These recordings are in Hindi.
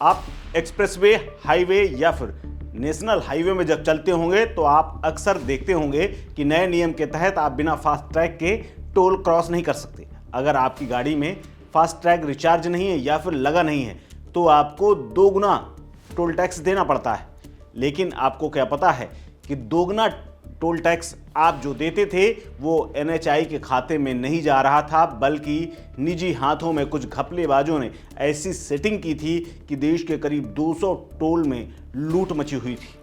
आप एक्सप्रेसवे, हाईवे या फिर नेशनल हाईवे में जब चलते होंगे तो आप अक्सर देखते होंगे कि नए नियम के तहत आप बिना फास्ट ट्रैग के टोल क्रॉस नहीं कर सकते। अगर आपकी गाड़ी में फास्ट ट्रैग रिचार्ज नहीं है या फिर लगा नहीं है तो आपको दोगुना टोल टैक्स देना पड़ता है। लेकिन आपको क्या पता है कि दोगुना टोल टैक्स आप जो देते थे वो NHI के खाते में नहीं जा रहा था, बल्कि निजी हाथों में कुछ घपलेबाजों ने ऐसी सेटिंग की थी कि देश के करीब 200 टोल में लूट मची हुई थी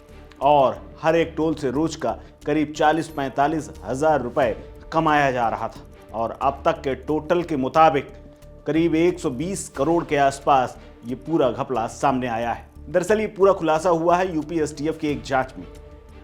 और हर एक टोल से रोज का करीब 40-45 हज़ार रुपए कमाया जा रहा था। और अब तक के टोटल के मुताबिक करीब 120 करोड़ के आसपास ये पूरा घपला सामने आया है। दरअसल ये पूरा खुलासा हुआ है यूपी STF की एक जांच में।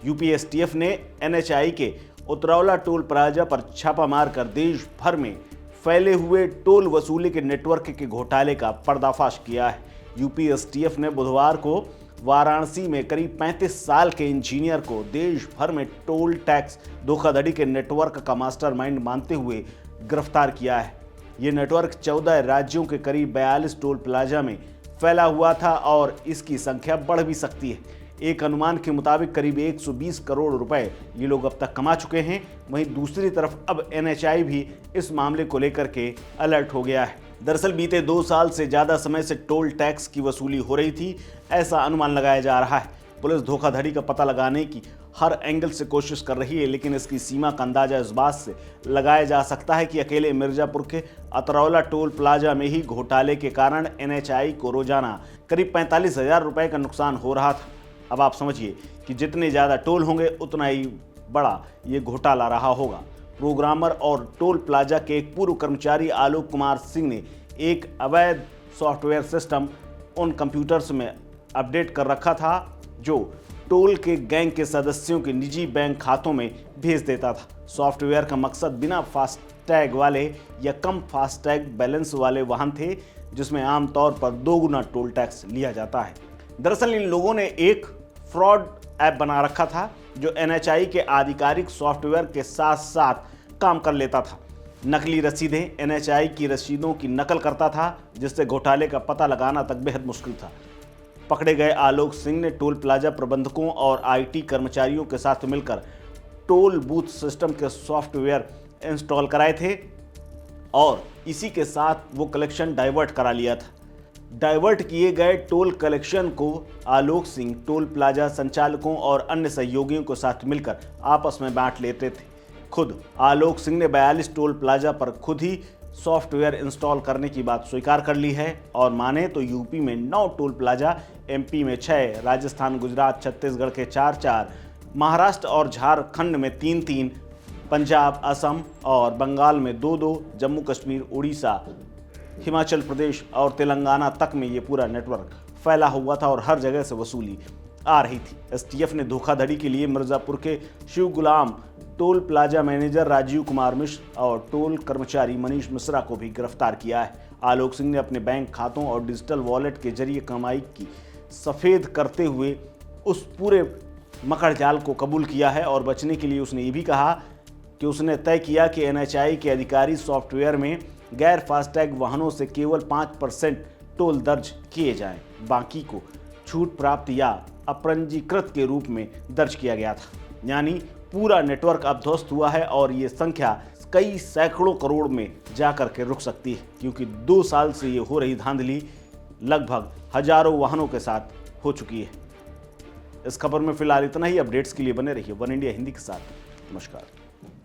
यूपी STF ने NHI के उतरौला टोल प्लाजा पर छापा मारकर देश भर में फैले हुए टोल वसूली के नेटवर्क के घोटाले का पर्दाफाश किया है। यूपी STF ने बुधवार को वाराणसी में करीब 35 साल के इंजीनियर को देश भर में टोल टैक्स धोखाधड़ी के नेटवर्क का मास्टरमाइंड मानते हुए गिरफ्तार किया है। ये नेटवर्क 14 राज्यों के करीब 42 टोल प्लाजा में फैला हुआ था और इसकी संख्या बढ़ भी सकती है। एक अनुमान के मुताबिक करीब 120 करोड़ रुपए ये लोग अब तक कमा चुके हैं। वहीं दूसरी तरफ अब NHI भी इस मामले को लेकर के अलर्ट हो गया है। दरअसल बीते 2 साल से ज़्यादा समय से टोल टैक्स की वसूली हो रही थी, ऐसा अनुमान लगाया जा रहा है। पुलिस धोखाधड़ी का पता लगाने की हर एंगल से कोशिश कर रही है, लेकिन इसकी सीमा का अंदाजा इस बात से लगाया जा सकता है कि अकेले मिर्जापुर के अतरौला टोल प्लाजा में ही घोटाले के कारण NHI को रोजाना करीब 45 हज़ार रुपये का नुकसान हो रहा था। अब आप समझिए कि जितने ज़्यादा टोल होंगे उतना ही बड़ा ये घोटाला रहा होगा। प्रोग्रामर और टोल प्लाजा के एक पूर्व कर्मचारी आलोक कुमार सिंह ने एक अवैध सॉफ्टवेयर सिस्टम उन कंप्यूटर्स में अपडेट कर रखा था जो टोल के गैंग के सदस्यों के निजी बैंक खातों में भेज देता था। सॉफ्टवेयर का मकसद बिना फास्टैग वाले या कम फास्टैग बैलेंस वाले वाहन थे, जिसमें आमतौर पर दोगुना टोल टैक्स लिया जाता है। दरअसल इन लोगों ने एक फ्रॉड ऐप बना रखा था जो NHI के आधिकारिक सॉफ्टवेयर के साथ साथ काम कर लेता था। नकली रसीदें NHI की रसीदों की नकल करता था, जिससे घोटाले का पता लगाना तक बेहद मुश्किल था। पकड़े गए आलोक सिंह ने टोल प्लाजा प्रबंधकों और IT कर्मचारियों के साथ मिलकर टोल बूथ सिस्टम के सॉफ्टवेयर इंस्टॉल कराए थे और इसी के साथ वो कलेक्शन डाइवर्ट करा लिया था। डाइवर्ट किए गए टोल कलेक्शन को आलोक सिंह टोल प्लाजा संचालकों और अन्य सहयोगियों के साथ मिलकर आपस में बांट लेते थे। खुद आलोक सिंह ने 42 टोल प्लाजा पर खुद ही सॉफ्टवेयर इंस्टॉल करने की बात स्वीकार कर ली है और माने तो यूपी में 9 टोल प्लाजा, MP में 6, राजस्थान, गुजरात, छत्तीसगढ़ के 4-4, महाराष्ट्र और झारखंड में 3-3, पंजाब, असम और बंगाल में 2-2, जम्मू कश्मीर, उड़ीसा, हिमाचल प्रदेश और तेलंगाना तक में ये पूरा नेटवर्क फैला हुआ था और हर जगह से वसूली आ रही थी। STF ने धोखाधड़ी के लिए मिर्जापुर के Shiv Gulam, toll plaza manager Rajeev Kumar Mishra और टोल कर्मचारी मनीष मिश्रा को भी गिरफ्तार किया है। आलोक सिंह ने अपने बैंक खातों और डिजिटल वॉलेट के जरिए कमाई की सफ़ेद करते हुए उस पूरे मकड़ जाल को कबूल किया है और बचने के लिए उसने ये भी कहा कि उसने तय किया कि NHI के अधिकारी सॉफ्टवेयर में गैर फास्टैग वाहनों से केवल 5% टोल दर्ज किए जाएं, बाकी को छूट प्राप्त या अपंजीकृत के रूप में दर्ज किया गया था। यानी पूरा नेटवर्क अब ध्वस्त हुआ है और ये संख्या कई सैकड़ों करोड़ में जाकर के रुक सकती है, क्योंकि 2 साल से ये हो रही धांधली लगभग हजारों वाहनों के साथ हो चुकी है। इस खबर में फिलहाल इतना ही। अपडेट्स के लिए बने रहिए वन इंडिया हिंदी के साथ। नमस्कार।